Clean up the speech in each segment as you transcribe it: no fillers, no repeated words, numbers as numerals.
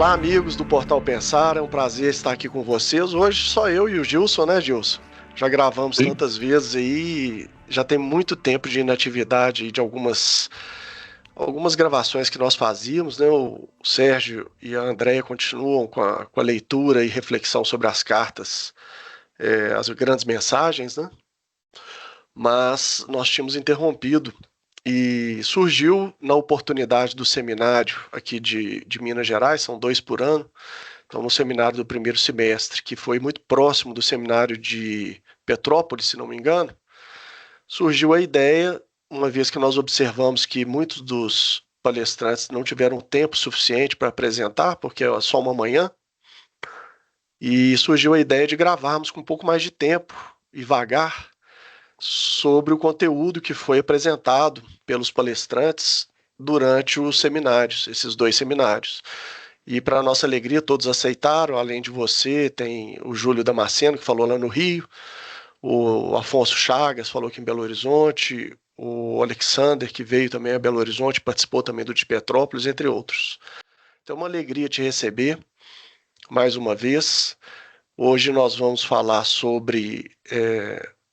Olá, amigos do Portal Pensar, é um prazer estar aqui com vocês. Hoje só eu e o Gilson, né, Gilson? Já gravamos Sim. tantas vezes aí, já tem muito tempo de inatividade de algumas gravações que nós fazíamos, né? O Sérgio e a Andréia continuam com a leitura e reflexão sobre as cartas, as grandes mensagens, né? Mas nós tínhamos interrompido e surgiu na oportunidade do seminário aqui de Minas Gerais, são 2 por ano. Então, no seminário do primeiro semestre, que foi muito próximo do seminário de Petrópolis, se não me engano, surgiu a ideia, uma vez que nós observamos que muitos dos palestrantes não tiveram tempo suficiente para apresentar, porque é só uma manhã, e surgiu a ideia de gravarmos com um pouco mais de tempo e vagar sobre o conteúdo que foi apresentado pelos palestrantes durante os seminários, esses 2 seminários. E, para nossa alegria, todos aceitaram. Além de você, tem o Júlio Damasceno, que falou lá no Rio, o Afonso Chagas falou aqui em Belo Horizonte, o Alexander, que veio também a Belo Horizonte, participou também do de Petrópolis, entre outros. Então, é uma alegria te receber mais uma vez. Hoje nós vamos falar sobre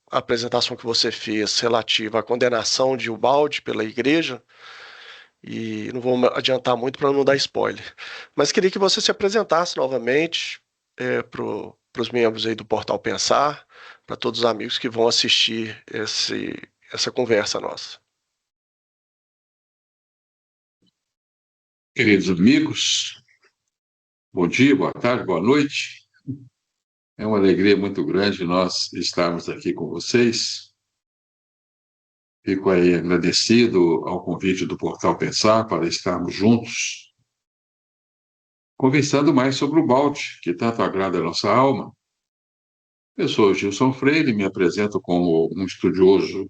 a apresentação que você fez relativa à condenação de Ubalde pela igreja, e não vou adiantar muito para não dar spoiler. Mas queria que você se apresentasse novamente para os membros aí do Portal Pensar, para todos os amigos que vão assistir essa conversa nossa. Queridos amigos, bom dia, boa tarde, boa noite. É uma alegria muito grande nós estarmos aqui com vocês. Fico aí agradecido ao convite do Portal Pensar para estarmos juntos, conversando mais sobre o Balde, que tanto agrada a nossa alma. Eu sou Gilson Freire, me apresento como um estudioso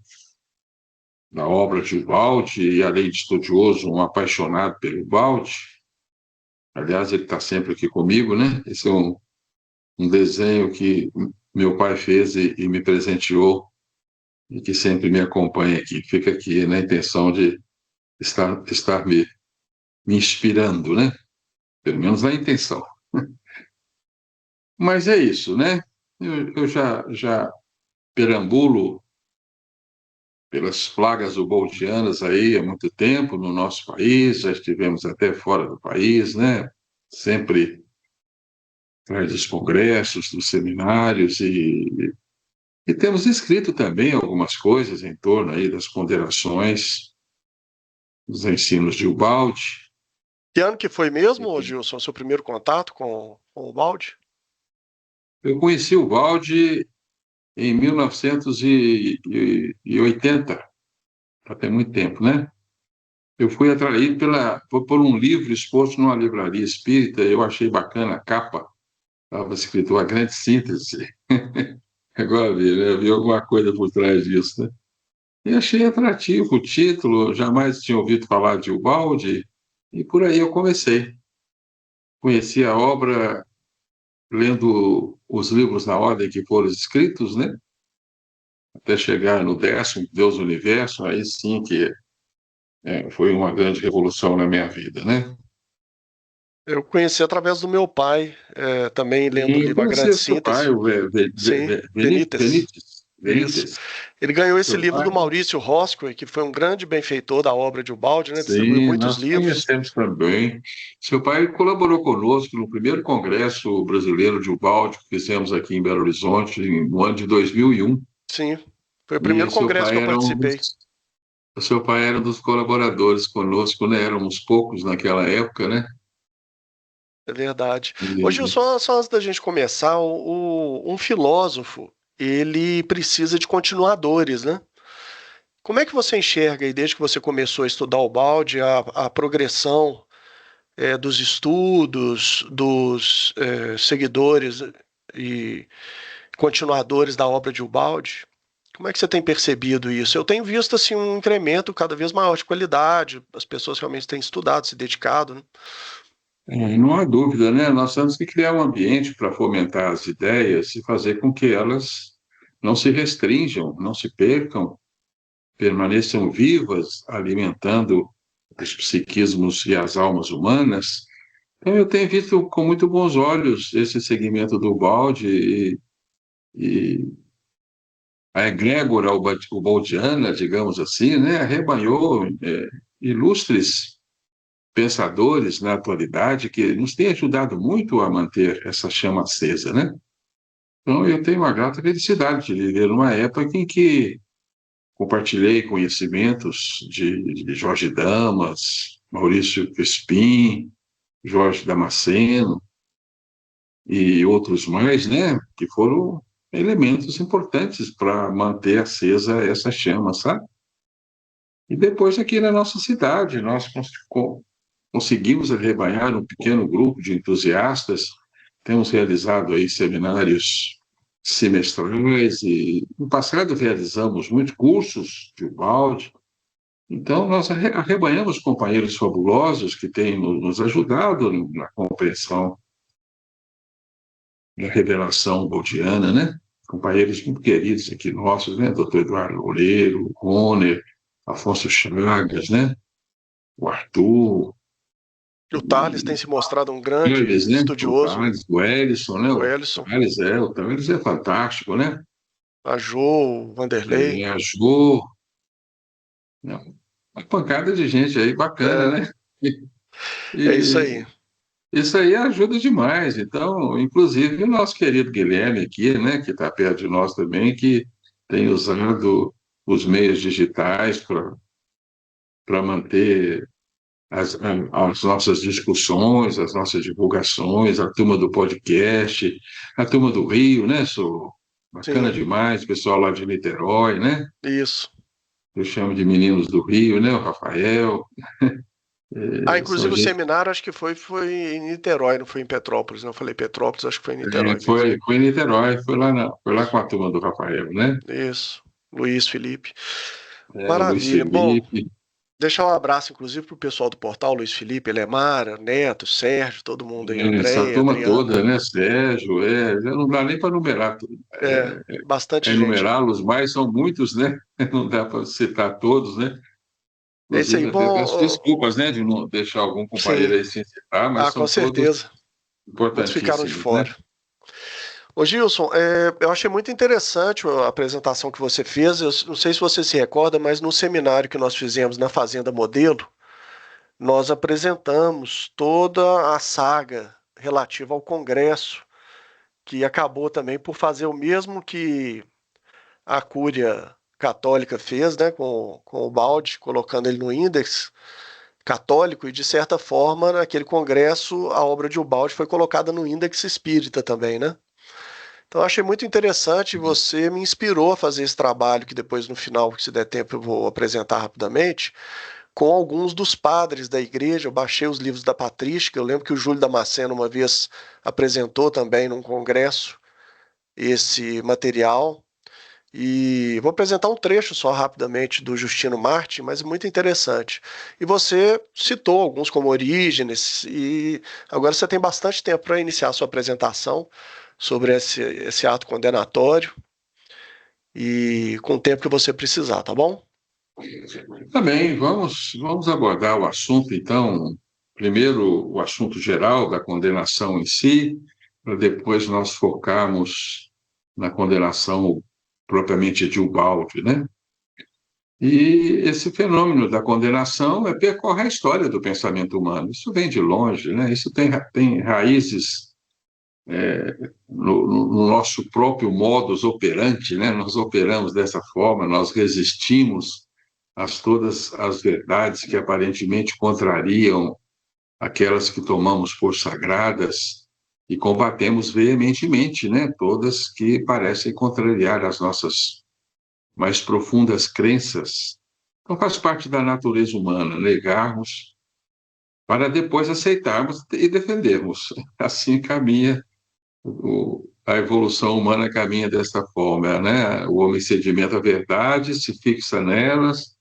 da obra de Ubalde e, além de estudioso, um apaixonado pelo Ubalde. Aliás, ele está sempre aqui comigo, né? Esse é um desenho que meu pai fez e me presenteou e que sempre me acompanha aqui. Fica aqui na intenção de estar me inspirando, né? Pelo menos na intenção. Mas é isso, né? Eu já perambulo pelas plagas uboldianas aí há muito tempo no nosso país, já estivemos até fora do país, né? Sempre atrás dos congressos, dos seminários e temos escrito também algumas coisas em torno aí das ponderações, dos ensinos de Ubaldi. Que ano que foi mesmo, Gilson, seu primeiro contato com o Balde? Eu conheci o Ubaldi em 1980, até muito tempo, né? Eu fui atraído por um livro exposto numa livraria espírita, eu achei bacana a capa, estava escrito A Grande Síntese. Agora vi alguma coisa por trás disso, né? E achei atrativo o título, jamais tinha ouvido falar de Ubaldi, e por aí eu comecei. Conheci a obra lendo os livros na ordem que foram escritos, né? Até chegar no 10º, Deus do Universo, aí sim que foi uma grande revolução na minha vida, né? Eu conheci através do meu pai, também lendo o E eu livro A conheci Grande o seu pai, Síntese. o Sim, Benítez. Isso. Benítez. Ele ganhou esse Seu livro pai, do Maurício Roscoe, que foi um grande benfeitor da obra de Ubaldi, né? Distribuiu sim, muitos nós livros. conhecemos também. Seu pai colaborou conosco no primeiro Congresso Brasileiro de Ubaldi que fizemos aqui em Belo Horizonte, no ano de 2001. Sim, foi o E primeiro congresso que eu participei. o seu pai era um dos colaboradores conosco, né? Éramos poucos naquela época, né? É verdade. Hoje, E, só antes da gente começar, um filósofo, ele precisa de continuadores, né? Como é que você enxerga aí, desde que você começou a estudar o balde, a progressão dos estudos, dos seguidores e continuadores da obra de Ubaldi? Como é que você tem percebido isso? Eu tenho visto assim um incremento cada vez maior de qualidade, as pessoas realmente têm estudado, se dedicado, né? não há dúvida, né? Nós temos que criar um ambiente para fomentar as ideias e fazer com que elas não se restringam, não se percam, permaneçam vivas, alimentando os psiquismos e as almas humanas. Então, eu tenho visto com muito bons olhos esse segmento do balde e a egrégora ubaldiana, digamos assim, né, arrebanhou ilustres pensadores na atualidade que nos têm ajudado muito a manter essa chama acesa, né? Então, eu tenho uma grata felicidade de viver numa época em que compartilhei conhecimentos de Jorge Damas, Maurício Crespim, Jorge Damasceno e outros mais, né? Que foram elementos importantes para manter acesa essa chama, sabe? E depois aqui na nossa cidade, nós conseguimos arrebanhar um pequeno grupo de entusiastas, temos realizado aí seminários semestrais e no passado realizamos muitos cursos de balde. Então, nós arrebanhamos companheiros fabulosos que têm nos ajudado na compreensão da revelação baldiana, né? Companheiros muito queridos aqui nossos, né? Doutor Eduardo Loureiro, Roner, Afonso Chagas, né? O Arthur, O Thales tem se mostrado um grande Thales, né? O estudioso, Thales, o Ellison, né? o Ellison, O Thales é fantástico, né? a Jo, o Vanderlei. A Jô, né? Uma pancada de gente aí bacana, É, né? é isso E aí. isso aí ajuda demais. Então, inclusive o nosso querido Guilherme aqui, né? Que está perto de nós também, que tem usado os meios digitais para manter as nossas discussões, as nossas divulgações, a turma do podcast, a turma do Rio, né? Sou bacana Sim, demais, pessoal lá de Niterói, né? isso. Eu chamo de meninos do Rio, né? O Rafael, Ah, são inclusive o gente. seminário acho que foi em Niterói, não foi em Petrópolis. Não, eu falei Petrópolis, acho que foi em Niterói mesmo. Foi em Niterói, foi lá com a turma do Rafael, né? Isso. Luiz Felipe. O Luiz Maravilha. Bom, Felipe, deixar um abraço, inclusive, para o pessoal do portal, Luiz Felipe, Elemara, Neto, Sérgio, todo mundo aí, essa Andréia, turma Adriana. toda, né? Sérgio, já não dá nem para numerar tudo. É, bastante gente. Enumerá-los, mas são muitos, né? Não dá para citar todos, né? É isso aí. Inclusive, até peço Bom, desculpas, né, de não deixar algum companheiro sim. aí sem citar, mas Ah, com são todos certeza. Muitos ficaram de importantíssimos, né? fora. Ô Gilson, eu achei muito interessante a apresentação que você fez. Eu não sei se você se recorda, mas no seminário que nós fizemos na Fazenda Modelo, nós apresentamos toda a saga relativa ao Congresso, que acabou também por fazer o mesmo que a Cúria Católica fez, né, com o balde, colocando ele no índex católico, e de certa forma, naquele congresso, a obra de Ubaldi foi colocada no índex espírita também, né? Então, eu achei muito interessante, você me inspirou a fazer esse trabalho, que depois, no final, se der tempo, eu vou apresentar rapidamente, com alguns dos padres da igreja. Eu baixei os livros da patrística. Eu lembro que o Júlio Damasceno uma vez apresentou também num congresso esse material. E vou apresentar um trecho só rapidamente do Justino Martin, mas muito interessante. E você citou alguns como Orígenes, e agora você tem bastante tempo para iniciar a sua apresentação sobre esse ato condenatório, e com o tempo que você precisar, tá bom? Tá bem, vamos abordar o assunto, então. Primeiro, o assunto geral da condenação em si, para depois nós focarmos na condenação propriamente de Ubaldi, né? E esse fenômeno da condenação percorre a história do pensamento humano. Isso vem de longe, né? Isso tem raízes no nosso próprio modus operandi, né? Nós operamos dessa forma, nós resistimos a todas as verdades que aparentemente contrariam aquelas que tomamos por sagradas e combatemos veementemente, né? Todas que parecem contrariar as nossas mais profundas crenças. Então faz parte da natureza humana negarmos para depois aceitarmos e defendermos. Assim caminha a evolução humana, caminha desta forma, né? O homem sedimenta a verdade, se fixa nelas,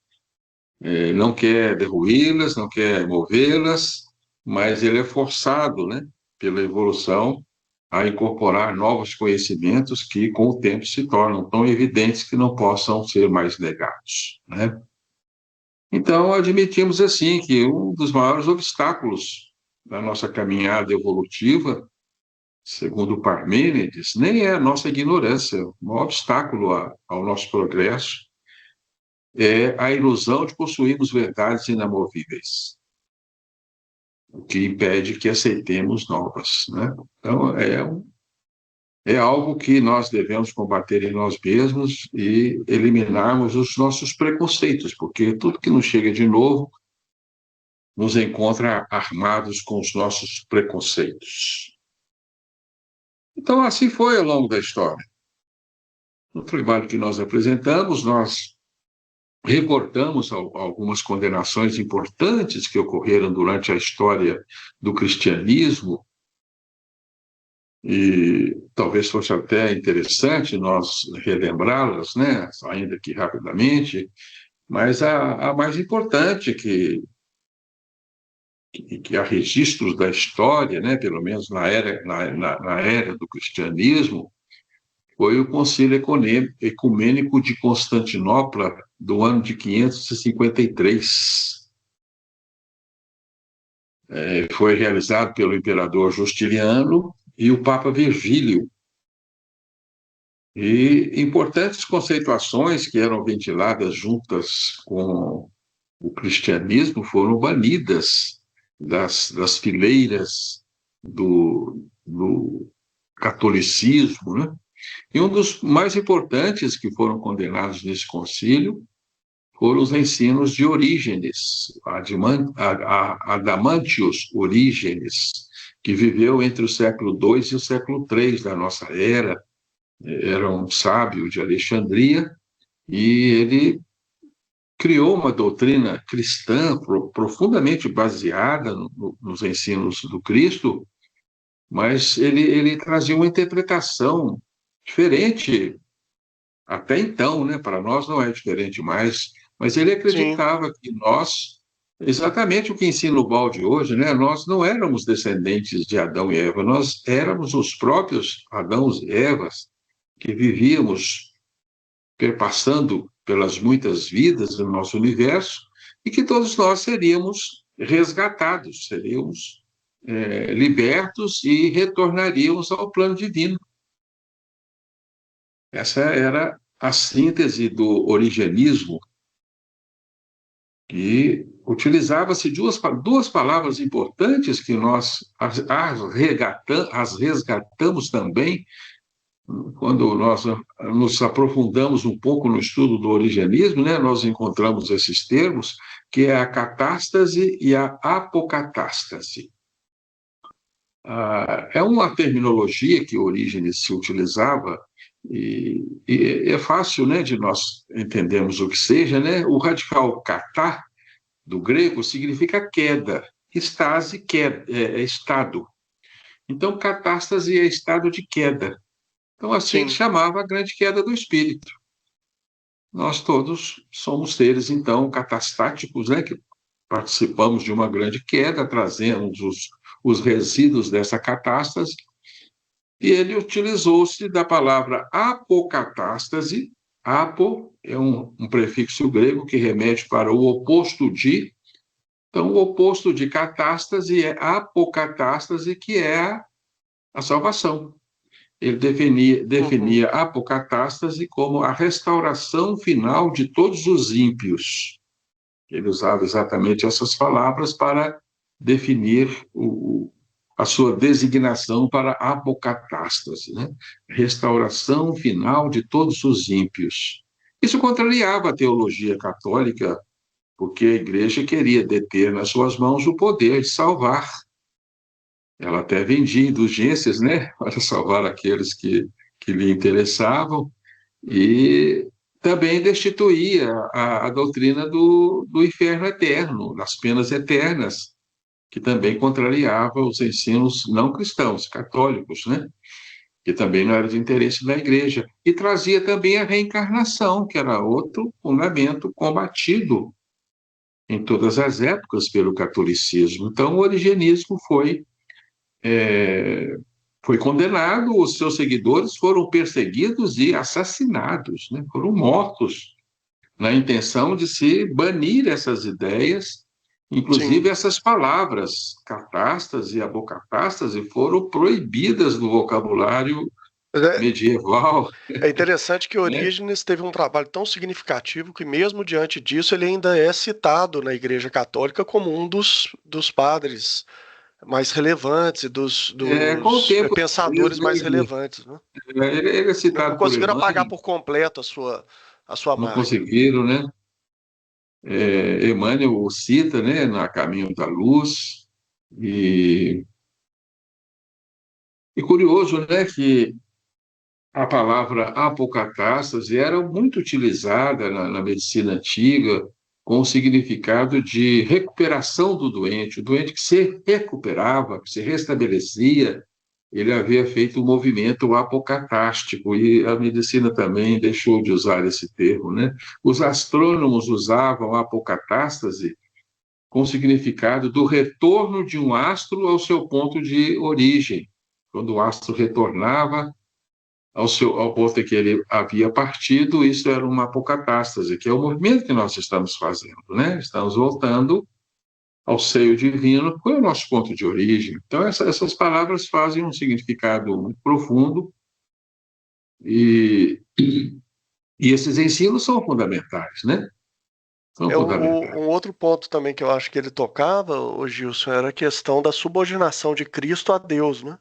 não quer derruí-las, não quer movê-las, mas ele é forçado, né, pela evolução a incorporar novos conhecimentos que, com o tempo, se tornam tão evidentes que não possam ser mais negados, né? Então, admitimos assim que um dos maiores obstáculos da nossa caminhada evolutiva, segundo Parmênides, nem é a nossa ignorância. O maior obstáculo ao nosso progresso é a ilusão de possuirmos verdades inamovíveis, o que impede que aceitemos novas, né? Então, é algo que nós devemos combater em nós mesmos e eliminarmos os nossos preconceitos, porque tudo que nos chega de novo nos encontra armados com os nossos preconceitos. Então, assim foi ao longo da história. No trabalho que nós apresentamos, nós recortamos algumas condenações importantes que ocorreram durante a história do cristianismo, e talvez fosse até interessante nós relembrá-las, né, ainda que rapidamente, mas a mais importante que há registros da história, né, pelo menos na era do cristianismo, foi o Concílio Ecumênico de Constantinopla do ano de 553. Foi realizado pelo imperador Justiniano e o Papa Virgílio. E importantes conceituações que eram ventiladas juntas com o cristianismo foram banidas das fileiras do catolicismo, né? E um dos mais importantes que foram condenados nesse concílio foram os ensinos de Orígenes, Adamantius Orígenes, que viveu entre o século II e o século III da nossa era. Era um sábio de Alexandria e ele criou uma doutrina cristã profundamente baseada nos ensinos do Cristo, mas ele trazia uma interpretação diferente até então, né? Para nós não é diferente mais, mas ele Sim, acreditava que nós, exatamente o que ensina o Balde hoje, né? Nós não éramos descendentes de Adão e Eva, nós éramos os próprios Adãos e Evas que vivíamos perpassando pelas muitas vidas do nosso universo e que todos nós seríamos resgatados, seríamos libertos e retornaríamos ao plano divino. Essa era a síntese do origenismo, que utilizava-se duas palavras importantes que nós as resgatamos também quando nós nos aprofundamos um pouco no estudo do origenismo, né, nós encontramos esses termos, que é a catástase e a apocatástase. É uma terminologia que Orígenes se utilizava e é fácil, né, de nós entendermos o que seja, né? O radical katá, do grego, significa queda, estase, queda, é estado. Então, catástase é estado de queda. Então, assim sim. chamava a grande queda do espírito. Nós todos somos seres, então, catastáticos, né, que participamos de uma grande queda, trazemos os resíduos dessa catástase, e ele utilizou-se da palavra apocatástase. Apo é um prefixo grego que remete para o oposto de. Então, o oposto de catástase é apocatástase, que é a salvação. Ele Uhum. definia a apocatástase como a restauração final de todos os ímpios. Ele usava exatamente essas palavras para definir a sua designação para a apocatástase, né? Restauração final de todos os ímpios. Isso contrariava a teologia católica, porque a igreja queria deter nas suas mãos o poder de salvar. Ela até vendia indulgências, né, para salvar aqueles que lhe interessavam, e também destituía a doutrina do inferno eterno, das penas eternas, que também contrariava os ensinos não cristãos, católicos, né, que também não era de interesse da igreja. E trazia também a reencarnação, que era outro fundamento combatido em todas as épocas pelo catolicismo. Então, o origenismo foi condenado, os seus seguidores foram perseguidos e assassinados, né? Foram mortos na intenção de se banir essas ideias Sim. Inclusive, essas palavras, catástase e apocatástase, foram proibidas do vocabulário É, medieval, é interessante que né? Orígenes teve um trabalho tão significativo que, mesmo diante disso, ele ainda é citado na Igreja Católica como um dos padres mais relevantes e Com o dos tempo, talvez, pensadores né, mais relevantes, né? ele é Não citado por conseguiram apagar Emmanuel, por completo a sua não marca. conseguiram, né? Emmanuel o cita, né, na Caminho da Luz, e, e curioso, né, que a palavra apocatástase era muito utilizada na medicina antiga com o significado de recuperação do doente, o doente que se recuperava, que se restabelecia, ele havia feito um movimento apocatástico e a medicina também deixou de usar esse termo, né? Os astrônomos usavam a apocatástase com o significado do retorno de um astro ao seu ponto de origem. Quando o astro retornava ao ponto em que ele havia partido, isso era uma apocatástase, que é o movimento que nós estamos fazendo, né? Estamos voltando ao seio divino, qual é o nosso ponto de origem. Então, essas palavras fazem um significado muito profundo e, e esses ensinos são fundamentais, né? São fundamentais. Um outro ponto também que eu acho que ele tocava, o Gilson, era a questão da subordinação de Cristo a Deus, né?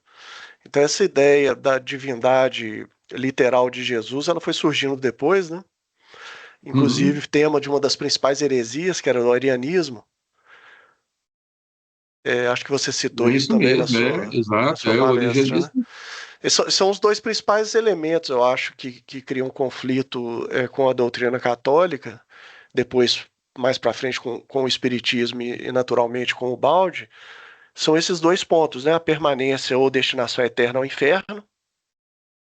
Então essa ideia da divindade literal de Jesus, ela foi surgindo depois, né? Uhum. Inclusive tema de uma das principais heresias, que era o arianismo. Acho que você citou É isso isso também mesmo, na exato, sua o palestra, né? origenismo. São os dois principais elementos, eu acho, que criam um conflito com a doutrina católica, depois, mais para frente, com o espiritismo e, naturalmente, com o balde, são esses dois pontos, né? A permanência ou destinação eterna ao inferno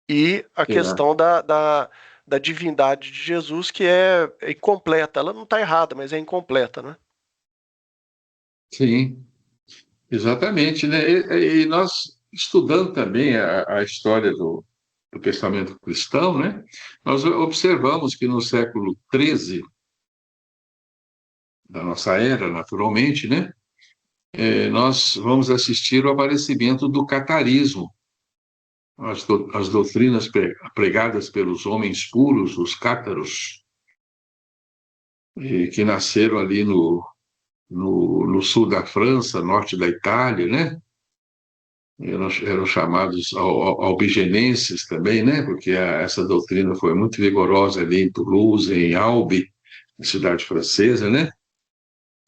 e a É, questão da divindade de Jesus, que é incompleta. Ela não está errada, mas é incompleta, né? sim, exatamente, né? E nós, estudando também a história do pensamento cristão, né? Nós observamos que no século XIII da nossa era, naturalmente, né? Nós vamos assistir ao aparecimento do catarismo, as doutrinas pregadas pelos homens puros, os cátaros, que nasceram ali no sul da França, norte da Itália, né? Eram chamados albigenenses também, né? Porque essa doutrina foi muito vigorosa ali em Toulouse, em Albi, cidade francesa, né?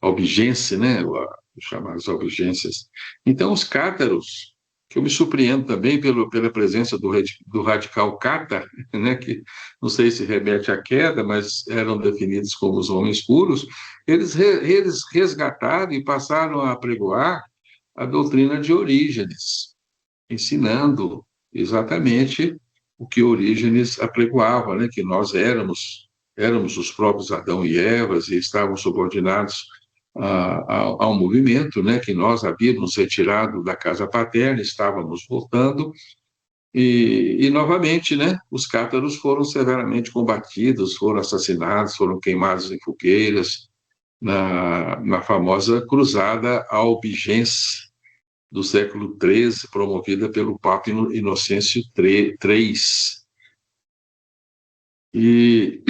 Albigense, né? Os chamados albigenses. Então, os cátaros, que eu me surpreendo também pela presença do radical cátar, né? Que não sei se remete à queda, mas eram definidos como os homens puros, eles resgataram e passaram a apregoar a doutrina de Orígenes, ensinando exatamente o que Orígenes apregoava, né? Que nós éramos os próprios Adão e Eva e estávamos subordinados ao movimento, né? Que nós havíamos retirado da casa paterna, estávamos voltando e novamente, né? Os cátaros foram severamente combatidos, foram assassinados, foram queimados em fogueiras na famosa Cruzada Albigense do século XIII, promovida pelo Papa Inocêncio III. E,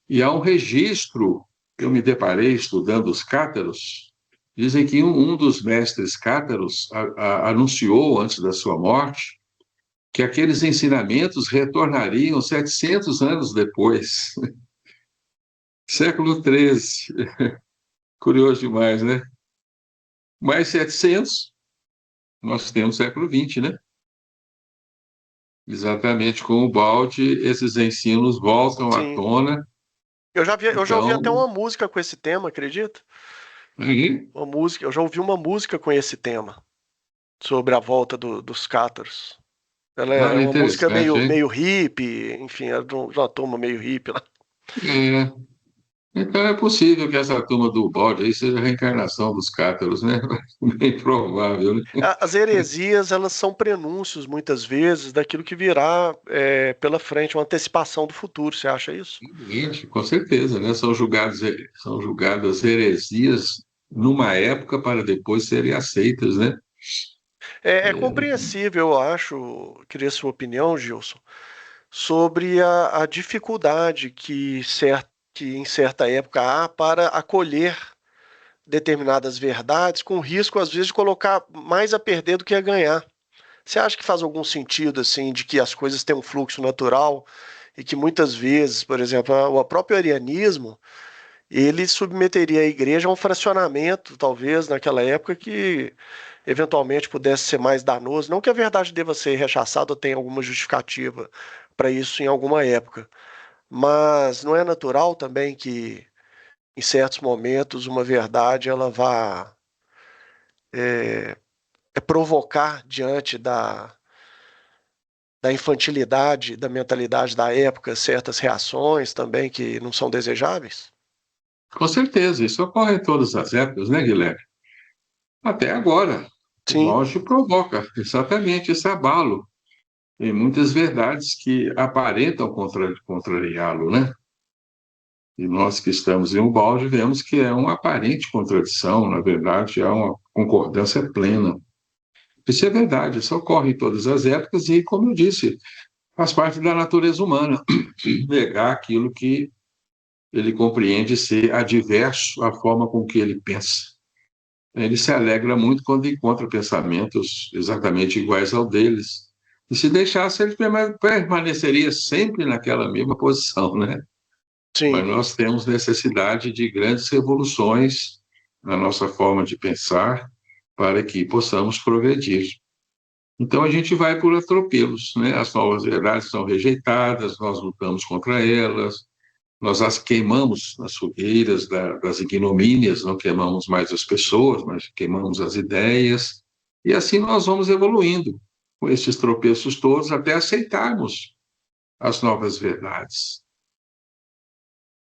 e há um registro que eu me deparei estudando os cátaros. Dizem que um dos mestres cátaros anunciou, antes da sua morte, que aqueles ensinamentos retornariam 700 anos depois. Século XIII. Curioso demais, né? Mais 700, nós temos século XX, né? Exatamente, com o balde, esses ensinos voltam à Sim. tona. Eu já ouvi até Então, uma música com esse tema, acredita? uhum. Uma música, eu já ouvi uma música com esse tema, sobre a volta dos cátaros. Ela é Olha, uma música interessante, hein? meio hippie, enfim, é de uma turma meio hippie lá. É, Então é possível que essa turma do bode aí seja a reencarnação dos cátaros, né? Bem provável, né? As heresias, elas são prenúncios, muitas vezes, daquilo que virá pela frente, uma antecipação do futuro. Você acha isso? Gente, com certeza, né? São julgadas heresias numa época para depois serem aceitas, né? É compreensível, eu acho, queria sua opinião, Gilson, sobre a dificuldade que em certa época há para acolher determinadas verdades, com risco, às vezes, de colocar mais a perder do que a ganhar. Você acha que faz algum sentido, assim, de que as coisas têm um fluxo natural e que muitas vezes, por exemplo, o próprio arianismo, ele submeteria a igreja a um fracionamento, talvez, naquela época, que eventualmente pudesse ser mais danoso. Não que a verdade deva ser rechaçada ou tenha alguma justificativa para isso em alguma época, mas não é natural também que, em certos momentos, uma verdade ela vá provocar diante da infantilidade, da mentalidade da época, certas reações também que não são desejáveis? Com certeza, isso ocorre em todas as épocas, né, Guilherme? Até agora, o Sim, auge provoca exatamente esse abalo em muitas verdades que aparentam contrariá-lo, né? E nós que estamos em um balde vemos que é uma aparente contradição, na verdade, há uma concordância plena. Isso é verdade, isso ocorre em todas as épocas e, como eu disse, faz parte da natureza humana negar aquilo que ele compreende ser adverso à forma com que ele pensa. Ele se alegra muito quando encontra pensamentos exatamente iguais ao deles. E se deixasse, ele permaneceria sempre naquela mesma posição, né? Mas sim, nós temos necessidade de grandes revoluções na nossa forma de pensar para que possamos progredir. Então a gente vai por atropelos, né? As novas verdades são rejeitadas, nós lutamos contra elas, nós as queimamos nas fogueiras das ignomínias, não queimamos mais as pessoas, mas queimamos as ideias, e assim nós vamos evoluindo com esses tropeços todos até aceitarmos as novas verdades.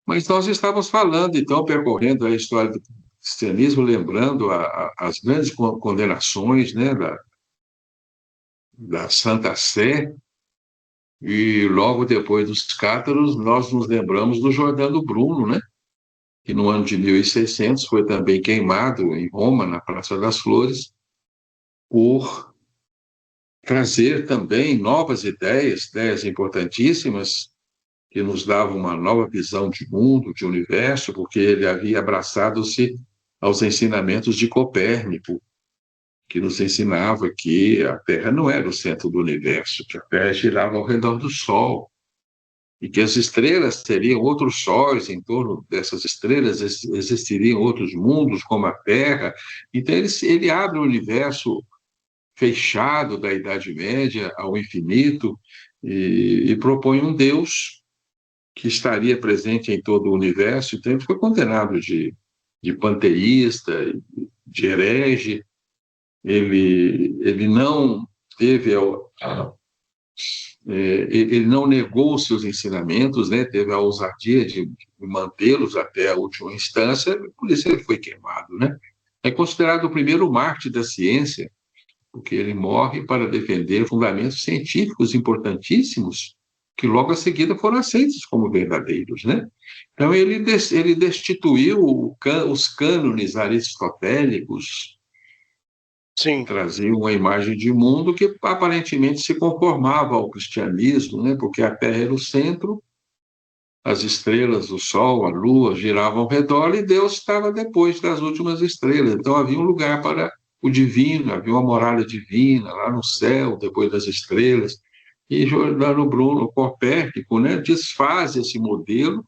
Mas nós estávamos falando, então, percorrendo a história do cristianismo, lembrando as grandes condenações, né, da Santa Sé, e logo depois dos cátaros, nós nos lembramos do Jordano Bruno, né, que no ano de 1600 foi também queimado em Roma, na Praça das Flores, por trazer também novas ideias, ideias importantíssimas, que nos davam uma nova visão de mundo, de universo, porque ele havia abraçado-se aos ensinamentos de Copérnico, que nos ensinava que a Terra não era o centro do universo, que a Terra girava ao redor do Sol, e que as estrelas teriam outros sóis, em torno dessas estrelas existiriam outros mundos como a Terra. Então ele abre o universo fechado da Idade Média ao infinito e propõe um Deus que estaria presente em todo o universo. Então ele foi condenado de panteísta, de herege. Ele não teve ele não negou os seus ensinamentos, né? Teve a ousadia de mantê-los até a última instância, por isso ele foi queimado, né? É considerado o primeiro mártir da ciência, porque ele morre para defender fundamentos científicos importantíssimos, que logo a seguida foram aceitos como verdadeiros, né? Então ele destituiu os cânones aristotélicos, que sim. trazia uma imagem de mundo que aparentemente se conformava ao cristianismo, né? Porque a Terra era o centro, as estrelas, o Sol, a Lua giravam ao redor e Deus estava depois das últimas estrelas. Então havia um lugar para o divino, havia uma morada divina lá no céu, depois das estrelas. E Giordano Bruno, Copérnico, né, desfaz esse modelo,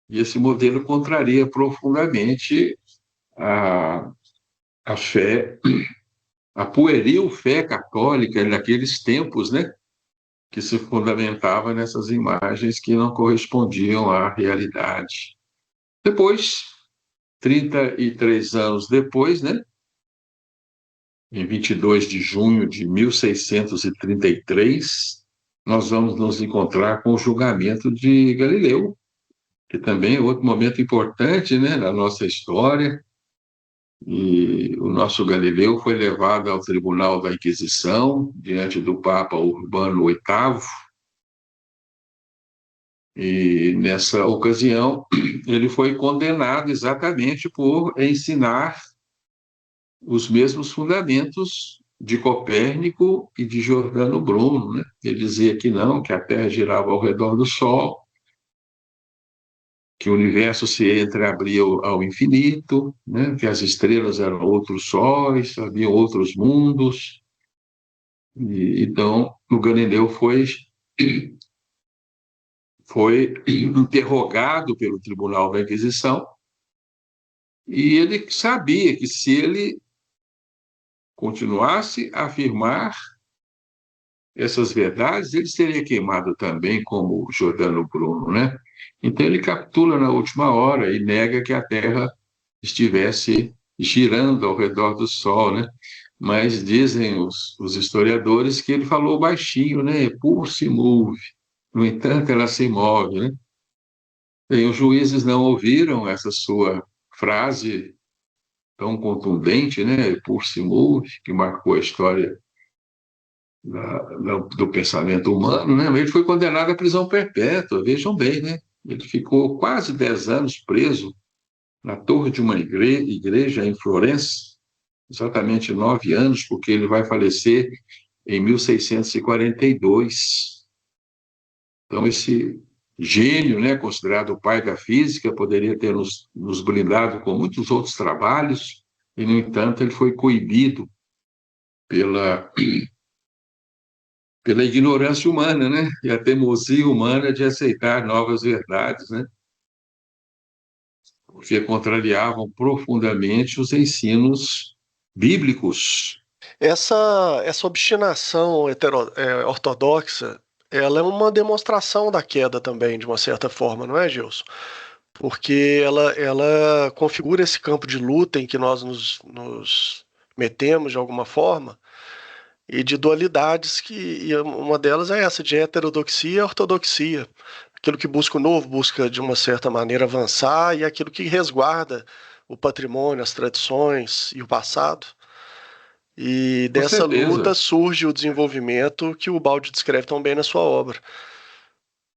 e esse modelo contraria profundamente a, a fé, a pueril fé católica naqueles tempos, né, que se fundamentava nessas imagens que não correspondiam à realidade. Depois, 33 anos depois, né, em 22 de junho de 1633, nós vamos nos encontrar com o julgamento de Galileu, que também é outro momento importante, né, na nossa história. E o nosso Galileu foi levado ao Tribunal da Inquisição, diante do Papa Urbano VIII, e nessa ocasião ele foi condenado exatamente por ensinar os mesmos fundamentos de Copérnico e de Giordano Bruno, né? Ele dizia que não, que a Terra girava ao redor do Sol, que o universo se entreabria ao infinito, né? Que as estrelas eram outros sóis, havia outros mundos. E, então, o Galileu foi interrogado pelo Tribunal da Inquisição e ele sabia que se ele continuasse a afirmar essas verdades, ele seria queimado também, como Giordano Bruno, né? Então ele capitula na última hora e nega que a Terra estivesse girando ao redor do Sol, né? Mas dizem os historiadores que ele falou baixinho, né? Pulse move. No entanto, ela se move, né? E os juízes não ouviram essa sua frase tão contundente, né? Pulse move, que marcou a história do pensamento humano, né? Ele foi condenado à prisão perpétua, vejam bem, né? Ele ficou quase 10 anos preso na torre de uma igreja em Florença, exatamente 9 anos, porque ele vai falecer em 1642. Então, esse gênio, né, considerado o pai da física, poderia ter nos brindado com muitos outros trabalhos, e, no entanto, ele foi coibido pela ignorância humana, né? E a teimosia humana de aceitar novas verdades, né? Porque contrariavam profundamente os ensinos bíblicos. Essa obstinação ortodoxa, ela é uma demonstração da queda também, de uma certa forma, não é, Gilson? Porque ela configura esse campo de luta em que nós nos metemos de alguma forma, e de dualidades e uma delas é essa, de heterodoxia e ortodoxia. Aquilo que busca o novo busca, de uma certa maneira, avançar, e aquilo que resguarda o patrimônio, as tradições e o passado. E Com dessa certeza, luta surge o desenvolvimento que o Baldi descreve tão bem na sua obra.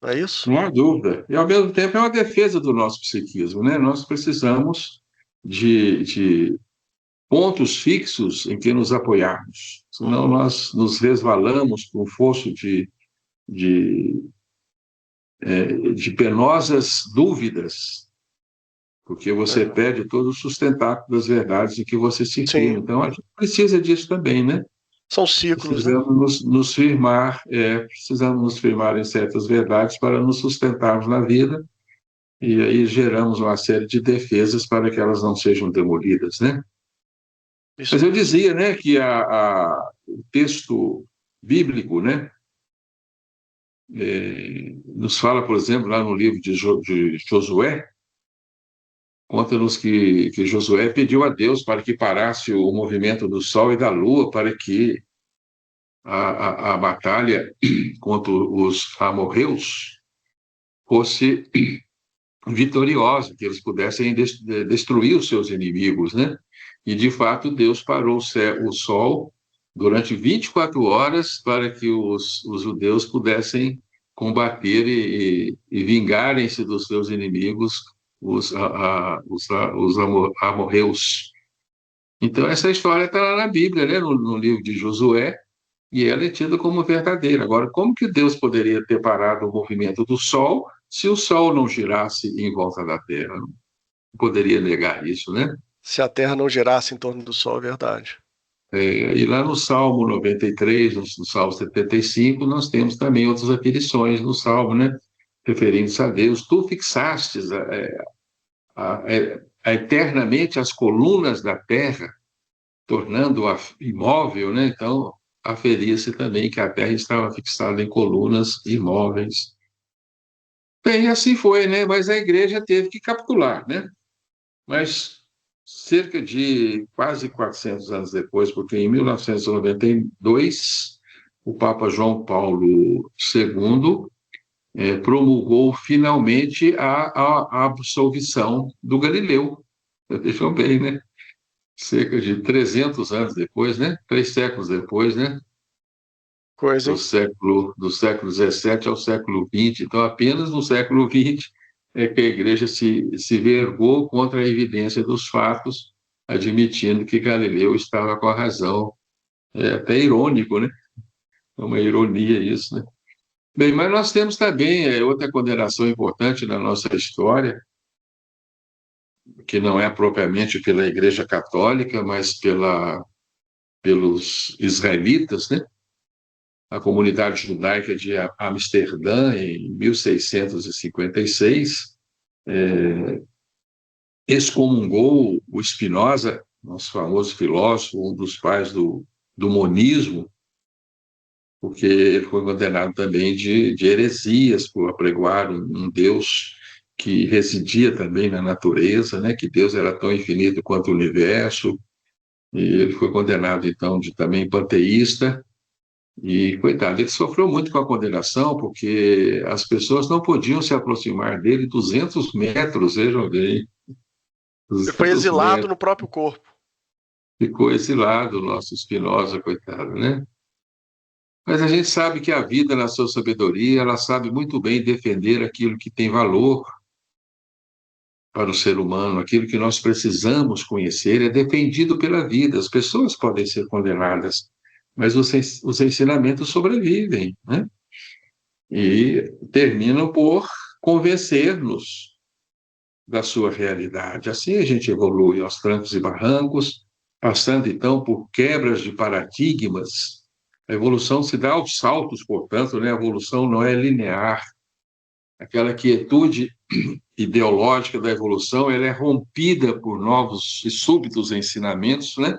Não é isso? não há dúvida. E, ao mesmo tempo, é uma defesa do nosso psiquismo, né? Nós precisamos de pontos fixos em que nos apoiarmos, senão Uhum. nós nos resvalamos para um fosso de, de penosas dúvidas, porque você É. perde todo o sustentáculo das verdades em que você se firma. Sim, Então, a gente precisa disso também, né? são ciclos, né? Precisamos nos firmar, precisamos nos firmar em certas verdades para nos sustentarmos na vida, e aí geramos uma série de defesas para que elas não sejam demolidas, né? Isso Mas eu mesmo. dizia, né, que o texto bíblico, né, nos fala, por exemplo, lá no livro de Josué, conta-nos que Josué pediu a Deus para que parasse o movimento do sol e da lua, para que a batalha contra os amorreus fosse vitoriosa, que eles pudessem destruir os seus inimigos, né? E, de fato, Deus parou o sol durante 24 horas para que os judeus pudessem combater e vingarem-se dos seus inimigos, os amorreus. Então, essa história está lá na Bíblia, né? No livro de Josué, e ela é tida como verdadeira. Agora, como que Deus poderia ter parado o movimento do Sol se o Sol não girasse em volta da Terra? Não poderia negar isso, né? Se a Terra não girasse em torno do Sol, é verdade. E lá no Salmo 93, no Salmo 75, nós temos também outras aparições no Salmo, né? Referindo-se a Deus. Tu fixastes eternamente as colunas da terra, tornando-a imóvel, né? Então, aferia-se também que a terra estava fixada em colunas imóveis. Bem, assim foi, né? Mas a igreja teve que capitular, né? Mas cerca de quase 400 anos depois, porque em 1992, o Papa João Paulo II promulgou finalmente a absolvição do Galileu. Vejam bem, né? Cerca de 300 anos depois, né? 3 séculos depois, né? Coisa, hein? Do século XVII ao século XX. Então, apenas no século XX é que a igreja se vergou contra a evidência dos fatos, admitindo que Galileu estava com a razão. É até irônico, né? É uma ironia isso, né? Bem, mas nós temos também outra condenação importante na nossa história, que não é propriamente pela Igreja Católica, mas pelos israelitas, né? A comunidade judaica de Amsterdã, em 1656, excomungou o Spinoza, nosso famoso filósofo, um dos pais do monismo, porque ele foi condenado também de heresias por apregoar um Deus que residia também na natureza, né? Que Deus era tão infinito quanto o universo, e ele foi condenado, então, de também panteísta, e, coitado, ele sofreu muito com a condenação, porque as pessoas não podiam se aproximar dele 200 metros, vejam bem, Ele foi 200 exilado metros. no próprio corpo. Ficou exilado o nosso Spinoza, coitado, né? Mas a gente sabe que a vida, na sua sabedoria, ela sabe muito bem defender aquilo que tem valor para o ser humano, aquilo que nós precisamos conhecer, é defendido pela vida. As pessoas podem ser condenadas, mas os ensinamentos sobrevivem, né? E terminam por convencer-nos da sua realidade. Assim a gente evolui aos trancos e barrancos, passando então por quebras de paradigmas. A evolução se dá aos saltos, portanto, né? A evolução não é linear. Aquela quietude ideológica da evolução, ela é rompida por novos e súbitos ensinamentos, né?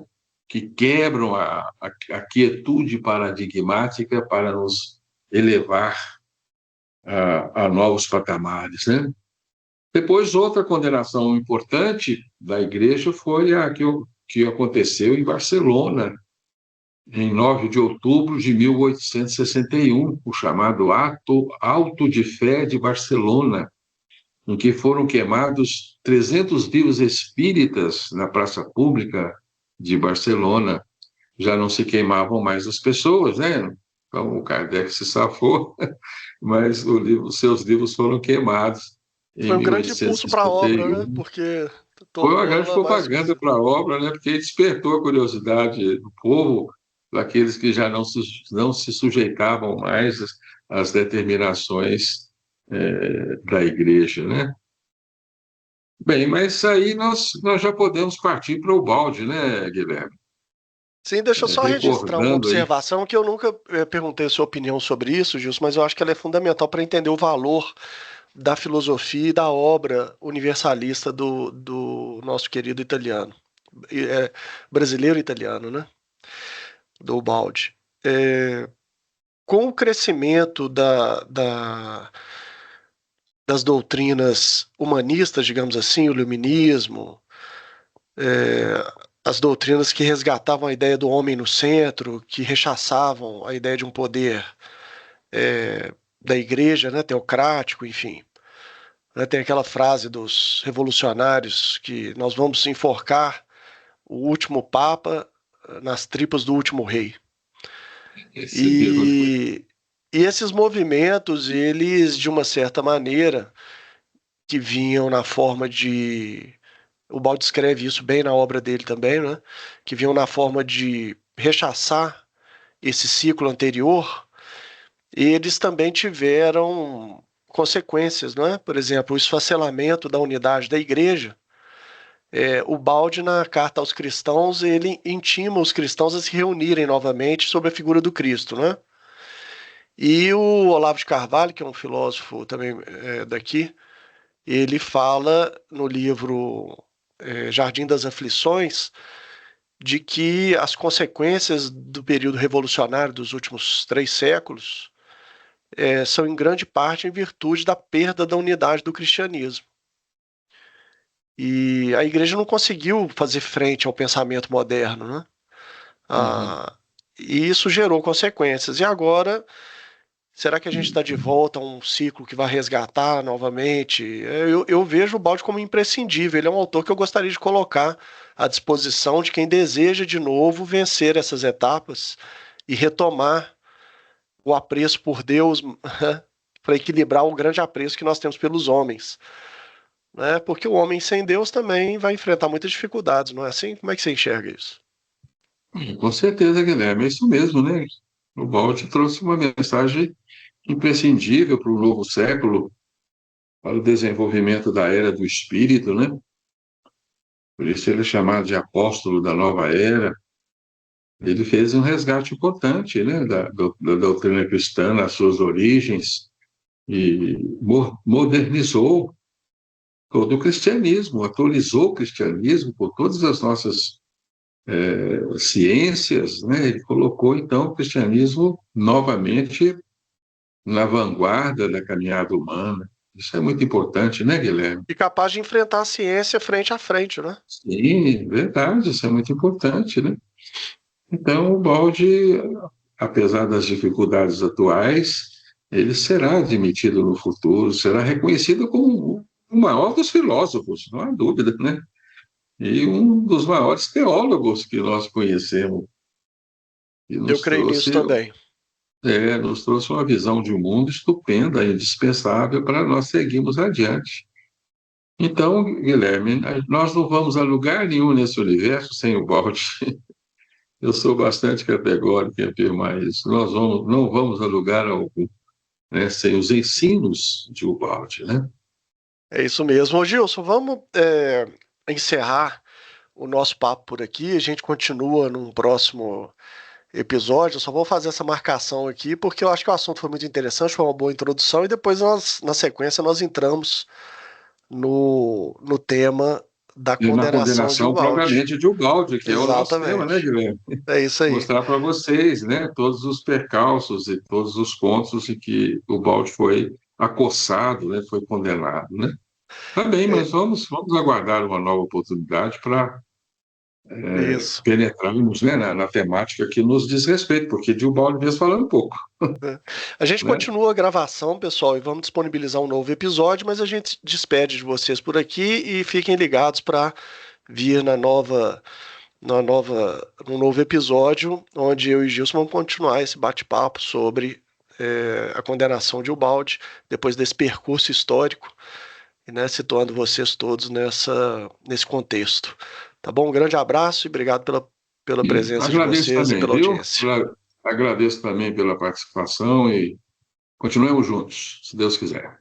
Que quebram a quietude paradigmática para nos elevar a novos patamares, né? Depois, outra condenação importante da igreja foi a que aconteceu em Barcelona, em 9 de outubro de 1861, o chamado Auto de Fé de Barcelona, em que foram queimados 300 livros espíritas na praça pública de Barcelona. Já não se queimavam mais as pessoas, né? Então, o Kardec se safou, mas os seus livros foram queimados em Foi um grande impulso para a obra, né? 1861. Porque Foi uma tornou grande ela mais propaganda visível. para a obra, né? Porque despertou a curiosidade do povo, daqueles que já não se sujeitavam mais às determinações da igreja, né? Bem, mas aí nós já podemos partir para o balde, né, Guilherme? Sim, deixa eu só registrar uma Recordando aí. observação que eu nunca perguntei a sua opinião sobre isso, Gilson, mas eu acho que ela é fundamental para entender o valor da filosofia e da obra universalista do nosso querido italiano, brasileiro italiano, né? Do Ubaldi. Com o crescimento das doutrinas humanistas, digamos assim, o iluminismo, as doutrinas que resgatavam a ideia do homem no centro, que rechaçavam a ideia de um poder da igreja, né, teocrático, enfim. Né, tem aquela frase dos revolucionários que nós vamos enforcar o último papa nas tripas do último rei. Esse livro. E, e esses movimentos, eles, de uma certa maneira, que vinham na forma de. O Baldi escreve isso bem na obra dele também, né? Que vinham na forma de rechaçar esse ciclo anterior, eles também tiveram consequências, não é? Por exemplo, o esfacelamento da unidade da igreja. O Baldi, na carta aos cristãos, ele intima os cristãos a se reunirem novamente sobre a figura do Cristo, né? E o Olavo de Carvalho, que é um filósofo também daqui, ele fala no livro Jardim das Aflições de que as consequências do período revolucionário dos últimos 3 séculos são em grande parte em virtude da perda da unidade do cristianismo. E a igreja não conseguiu fazer frente ao pensamento moderno, né? Uhum. E isso gerou consequências. E agora Será que a gente está de volta a um ciclo que vai resgatar novamente? Eu vejo o Balde como imprescindível. Ele é um autor que eu gostaria de colocar à disposição de quem deseja de novo vencer essas etapas e retomar o apreço por Deus para equilibrar o grande apreço que nós temos pelos homens. Né? Porque o homem sem Deus também vai enfrentar muitas dificuldades, não é assim? Como é que você enxerga isso? Com certeza, Guilherme, é isso mesmo, né? O Balde trouxe uma mensagem imprescindível para o novo século, para o desenvolvimento da era do espírito, né? Por isso ele é chamado de apóstolo da nova era. Ele fez um resgate importante, né, da doutrina cristã, nas suas origens, e modernizou todo o cristianismo, atualizou o cristianismo por todas as nossas ciências, né? Ele colocou, então, o cristianismo novamente na vanguarda da caminhada humana. Isso é muito importante, né, Guilherme? E capaz de enfrentar a ciência frente a frente, né? Sim, verdade, isso é muito importante, né? Então, o balde, apesar das dificuldades atuais, ele será admitido no futuro, será reconhecido como o maior dos filósofos, não há dúvida, né? E um dos maiores teólogos que nós conhecemos, e Eu creio nisso também. nos trouxe uma visão de um mundo estupenda, indispensável para nós seguirmos adiante. Então, Guilherme, nós não vamos a lugar nenhum nesse universo sem o balde. Eu sou bastante categórico em afirmar isso. Não vamos a lugar algum, né, sem os ensinos de Ubaldi, né? É isso mesmo. Ô, Gilson, vamos encerrar o nosso papo por aqui. A gente continua num próximo episódio. Eu só vou fazer essa marcação aqui porque eu acho que o assunto foi muito interessante, foi uma boa introdução e depois na sequência, nós entramos no tema da E na condenação de condenação Ubaldi. propriamente de Ubaldi, que é o nosso tema, né, Exatamente. Guilherme? É isso aí. Mostrar para vocês, né, todos os percalços e todos os pontos em que Ubaldi foi acossado, né, foi condenado, né? Tá bem, É, mas vamos aguardar uma nova oportunidade para isso. penetrarmos, né, na temática que nos diz respeito, porque de Ubaldi mesmo falando um pouco, É. A gente né? continua a gravação, pessoal, e vamos disponibilizar um novo episódio, mas a gente se despede de vocês por aqui e fiquem ligados para vir num novo episódio, onde eu e Gilson vamos continuar esse bate-papo sobre a condenação de Ubaldi, depois desse percurso histórico, e né, situando vocês todos nesse contexto. Tá bom? Um grande abraço e obrigado pela E presença de agradeço vocês e também, pela viu? audiência. Agradeço também pela participação e continuemos juntos, se Deus quiser.